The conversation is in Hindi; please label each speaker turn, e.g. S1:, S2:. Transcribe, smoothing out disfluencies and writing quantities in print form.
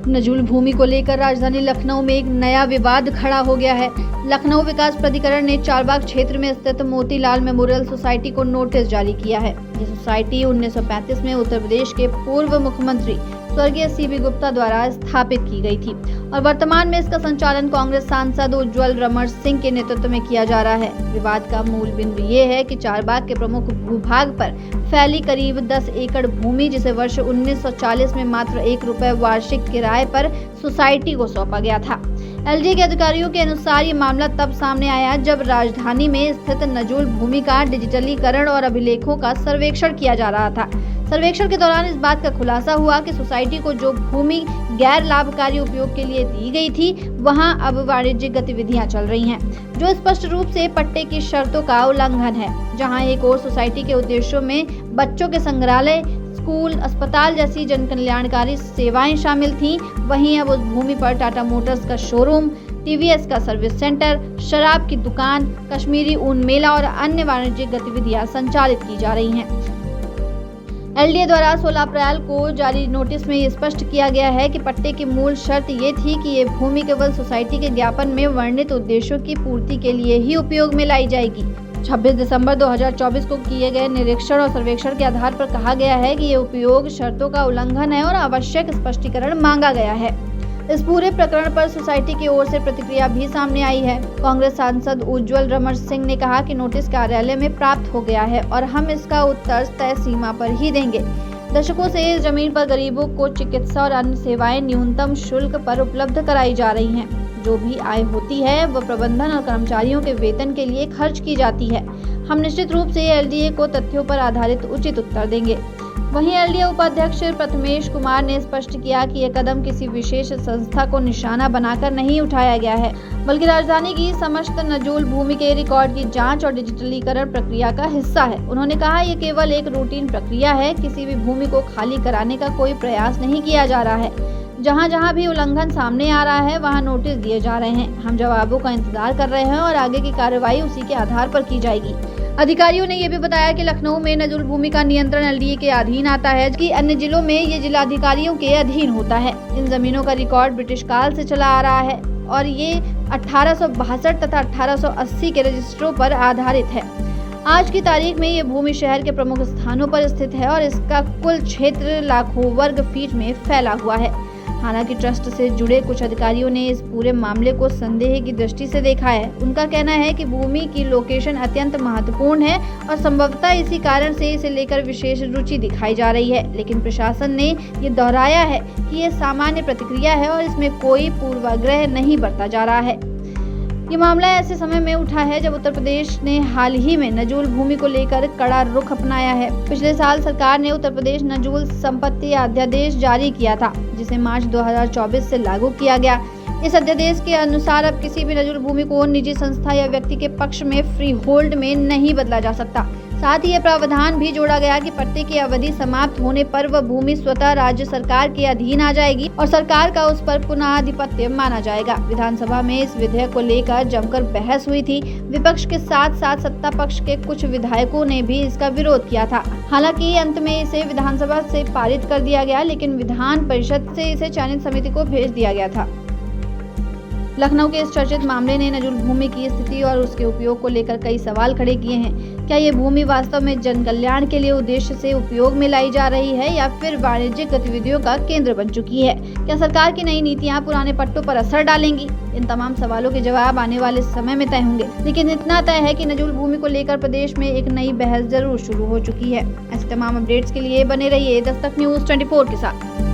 S1: नजूल भूमि को लेकर राजधानी लखनऊ में एक नया विवाद खड़ा हो गया है। लखनऊ विकास प्राधिकरण ने चारबाग क्षेत्र में स्थित मोतीलाल मेमोरियल सोसाइटी को नोटिस जारी किया है। ये सोसाइटी 1935 में उत्तर प्रदेश के पूर्व मुख्यमंत्री स्वर्गीय सीबी गुप्ता द्वारा स्थापित की गई थी और वर्तमान में इसका संचालन कांग्रेस सांसद उज्जवल रमण सिंह के नेतृत्व में किया जा रहा है। विवाद का मूल बिंदु ये है कि चारबाग के प्रमुख भूभाग पर फैली करीब 10 एकड़ भूमि, जिसे वर्ष 1940 में मात्र ₹1 वार्षिक किराए पर सोसाइटी को सौंपा गया था। एलडीए के अधिकारियों के अनुसार ये मामला तब सामने आया जब राजधानी में स्थित नजूल भूमि का डिजिटलीकरण और अभिलेखों का सर्वेक्षण किया जा रहा था। सर्वेक्षण के दौरान इस बात का खुलासा हुआ कि सोसाइटी को जो भूमि गैर लाभकारी उपयोग के लिए दी गई थी, वहां अब वाणिज्यिक गतिविधियां चल रही हैं, जो स्पष्ट रूप से पट्टे की शर्तों का उल्लंघन है। जहां एक और सोसाइटी के उद्देश्यों में बच्चों के संग्रहालय, स्कूल, अस्पताल जैसी जन कल्याणकारी सेवाएं शामिल थीं, वहीं अब उस भूमि पर टाटा मोटर्स का शोरूम, टीवीएस का सर्विस सेंटर, शराब की दुकान, कश्मीरी ऊन मेला और अन्य वाणिज्यिक गतिविधियां संचालित की जा रही हैं। एलडीए द्वारा 16 अप्रैल को जारी नोटिस में ये स्पष्ट किया गया है कि पट्टे की मूल शर्त ये थी कि ये भूमि केवल सोसाइटी के ज्ञापन में वर्णित उद्देश्यों की पूर्ति के लिए ही उपयोग में लाई जाएगी। 26 दिसंबर 2024 को किए गए निरीक्षण और सर्वेक्षण के आधार पर कहा गया है कि ये उपयोग शर्तों का उल्लंघन है और आवश्यक स्पष्टीकरण मांगा गया है। इस पूरे प्रकरण पर सोसाइटी की ओर से प्रतिक्रिया भी सामने आई है। कांग्रेस सांसद उज्जवल रमण सिंह ने कहा कि नोटिस कार्यालय में प्राप्त हो गया है और हम इसका उत्तर तय सीमा पर ही देंगे। दशकों से इस जमीन पर गरीबों को चिकित्सा और अन्य सेवाएं न्यूनतम शुल्क पर उपलब्ध कराई जा रही हैं। जो भी आय होती है वह प्रबंधन और कर्मचारियों के वेतन के लिए खर्च की जाती है। हम निश्चित रूप से एलडीए को तथ्यों पर आधारित उचित उत्तर देंगे। वहीं एलडीए उपाध्यक्ष प्रथमेश कुमार ने स्पष्ट किया कि यह कदम किसी विशेष संस्था को निशाना बनाकर नहीं उठाया गया है, बल्कि राजधानी की समस्त नजूल भूमि के रिकॉर्ड की जांच और डिजिटलीकरण प्रक्रिया का हिस्सा है। उन्होंने कहा, यह केवल एक रूटीन प्रक्रिया है, किसी भी भूमि को खाली कराने का कोई प्रयास नहीं किया जा रहा है। जहां जहां भी उल्लंघन सामने आ रहा है, वहां नोटिस दिए जा रहे हैं। हम जवाबों का इंतजार कर रहे हैं और आगे की कार्रवाई उसी के आधार पर की जाएगी। अधिकारियों ने यह भी बताया कि लखनऊ में नजूल भूमि का नियंत्रण एलडीए के अधीन आता है, जबकि अन्य जिलों में ये जिलाधिकारियों के अधीन होता है। इन जमीनों का रिकॉर्ड ब्रिटिश काल से चला आ रहा है और ये 1862 तथा 1880 के रजिस्ट्रों पर आधारित है। आज की तारीख में ये भूमि शहर के प्रमुख स्थानों पर स्थित है और इसका कुल क्षेत्र लाखों वर्ग फीट में फैला हुआ है। हालांकि ट्रस्ट से जुड़े कुछ अधिकारियों ने इस पूरे मामले को संदेह की दृष्टि से देखा है। उनका कहना है कि भूमि की लोकेशन अत्यंत महत्वपूर्ण है और संभवतः इसी कारण से इसे लेकर विशेष रुचि दिखाई जा रही है। लेकिन प्रशासन ने ये दोहराया है कि ये सामान्य प्रतिक्रिया है और इसमें कोई पूर्वाग्रह नहीं बरता जा रहा है। ये मामला ऐसे समय में उठा है जब उत्तर प्रदेश ने हाल ही में नजूल भूमि को लेकर कड़ा रुख अपनाया है। पिछले साल सरकार ने उत्तर प्रदेश नजूल संपत्ति अध्यादेश जारी किया था, जिसे मार्च 2024 से लागू किया गया। इस अध्यादेश के अनुसार अब किसी भी नजूल भूमि को निजी संस्था या व्यक्ति के पक्ष में फ्री होल्ड में नहीं बदला जा सकता। साथ ही यह प्रावधान भी जोड़ा गया कि पट्टे की अवधि समाप्त होने पर वह भूमि स्वतः राज्य सरकार के अधीन आ जाएगी और सरकार का उस पर पुनः आधिपत्य माना जाएगा। विधानसभा में इस विधेयक को लेकर जमकर बहस हुई थी। विपक्ष के साथ साथ सत्ता पक्ष के कुछ विधायकों ने भी इसका विरोध किया था। हालांकि अंत में इसे विधानसभा से पारित कर दिया गया, लेकिन विधान परिषद से इसे चयनित समिति को भेज दिया गया था। लखनऊ के इस चर्चित मामले ने नजूल भूमि की स्थिति और उसके उपयोग को लेकर कई सवाल खड़े किए हैं। क्या ये भूमि वास्तव में जन कल्याण के लिए उद्देश्य से उपयोग में लाई जा रही है या फिर वाणिज्यिक गतिविधियों का केंद्र बन चुकी है? क्या सरकार की नई नीतियां पुराने पट्टों पर असर डालेंगी? इन तमाम सवालों के जवाब आने वाले समय में तय होंगे, लेकिन इतना तय है कि नजूल भूमि को लेकर प्रदेश में एक नई बहस जरूर शुरू हो चुकी है। ऐसे तमाम अपडेट्स के लिए बने रहिए दस्तक न्यूज़ 24 के साथ।